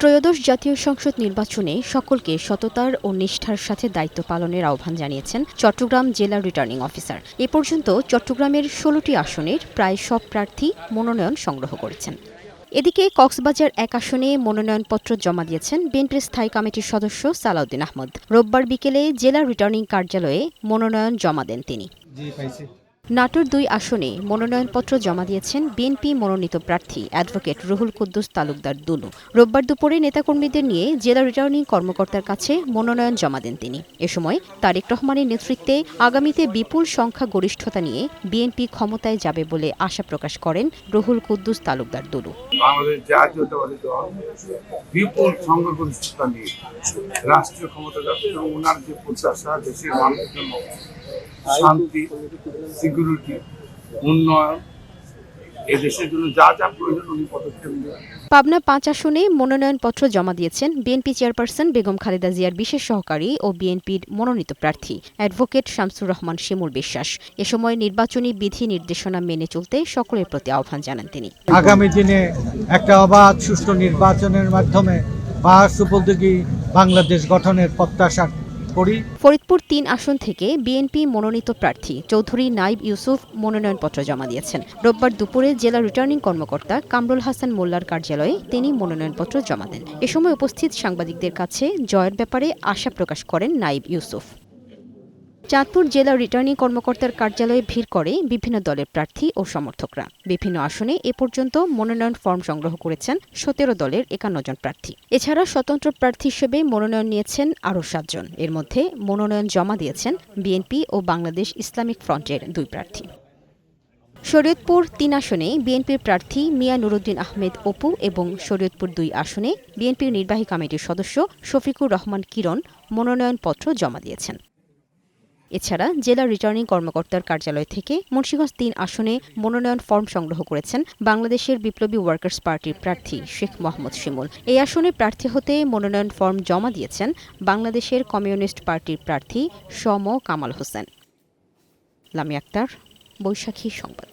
ত্রয়োদশ জাতীয় সংসদ নির্বাচনে সকলকে সততার ও নিষ্ঠার সাথে দায়িত্ব পালনের আহ্বান জানিয়েছেন চট্টগ্রাম জেলা রিটার্নিং অফিসার। এ পর্যন্ত চট্টগ্রামের ১৬টি আসনের প্রায় সব প্রার্থী মনোনয়ন সংগ্রহ করেছেন। এদিকে কক্সবাজার ১ আসনে মনোনয়নপত্র জমা দিয়েছেন বিএনপির স্থায়ী কমিটির সদস্য সালাউদ্দিন আহমদ। রোববার বিকেলে জেলা রিটার্নিং কার্যালয়ে মনোনয়ন জমা দেন তিনি। নাটোর ২ আসনে মনোনয়নপত্র জমা দিয়েছেন বিএনপি মনোনীত প্রার্থী অ্যাডভোকেট রুহুল কুদ্দুস তালুকদার দুলু। রোববার দুপুরে নেতাকর্মীদের নিয়ে জেলা রিটার্নিং কর্মকর্তার কাছে মনোনয়ন জমা দেন তিনি। এ সময় তারেক রহমানের নেতৃত্বে আগামীতে বিপুল সংখ্যা গরিষ্ঠতা নিয়ে বিএনপি ক্ষমতায় যাবে বলে আশা প্রকাশ করেন রুহুল কুদ্দুস তালুকদার দুলু। বাংলাদেশ জাতীয়তাবাদী দল বিপুল সংখ্যাগরিষ্ঠতা নিয়ে রাষ্ট্রীয় ক্ষমতা যাবে এবং ওনার যে প্রত্যাশা দেশের মানুষের জন্য শান্তি, সিকিউরিটি, উন্নয়ন, এই দেশের জন্য যা যা প্রয়োজন উনি পদক্ষেপ নেবেন। পাবনা ৫ আসনে মনোনয়নপত্র জমা দিয়েছেন বিএনপি চেয়ারপারসন বেগম খালেদা জিয়ার বিশেষ সহকারী ও বিএনপির মনোনীত প্রার্থী অ্যাডভোকেট শামসুর রহমান শিমুল বিশ্বাস। এ সময় নির্বাচনী বিধি নির্দেশনা মেনে চলতে সকলের প্রতি আহ্বান জানান তিনি। আগামী দিনে একটা অবাধ সুষ্ঠু নির্বাচনের মাধ্যমে সুপোদ্যোগী বাংলাদেশ গঠনের প্রত্যাশা করি। ফরিদপুর ৩ আসন থেকে বিএনপি মনোনীত প্রার্থী চৌধুরী নাইব ইউসুফ মনোনয়নপত্র জমা দিয়েছেন। রোববার দুপুরে জেলা রিটার্নিং কর্মকর্তা কামরুল হাসান মোল্লার কার্যালয়ে তিনি মনোনয়নপত্র জমা দেন। এ সময় উপস্থিত সাংবাদিকদের কাছে জয়ের ব্যাপারে আশা প্রকাশ করেন নাইব ইউসুফ। চাঁদপুর জেলা রিটার্নিং কর্মকর্তার কার্যালয়ে ভিড় করে বিভিন্ন দলের প্রার্থী ও সমর্থকরা। বিভিন্ন আসনে এ পর্যন্ত মনোনয়ন ফর্ম সংগ্রহ করেছেন ১৭ দলের ৫১ জন প্রার্থী। এছাড়া স্বতন্ত্র প্রার্থী হিসেবে মনোনয়ন নিয়েছেন আরও ৭ জন। এর মধ্যে মনোনয়ন জমা দিয়েছেন বিএনপি ও বাংলাদেশ ইসলামিক ফ্রন্টের ২ প্রার্থী। শরীয়তপুর ৩ আসনে বিএনপির প্রার্থী মিয়া নুরুদ্দিন আহমেদ অপু এবং শরীয়তপুর ২ আসনে বিএনপির নির্বাহী কমিটির সদস্য শফিকুর রহমান কিরণ মনোনয়নপত্র জমা দিয়েছেন। এছাড়া জেলা রিটার্নিং কর্মকর্তার কার্যালয় থেকে মুন্সিগঞ্জ ৩ আসনে মনোনয়ন ফর্ম সংগ্রহ করেছেন বাংলাদেশের বিপ্লবী ওয়ার্কার্স পার্টির প্রার্থী শেখ মোহাম্মদ শিমুল। এই আসনে প্রার্থী হতে মনোনয়ন ফর্ম জমা দিয়েছেন বাংলাদেশের কমিউনিস্ট পার্টির প্রার্থী সম কামাল হোসেন। লামি আক্তার, বৈশাখী সংবাদ।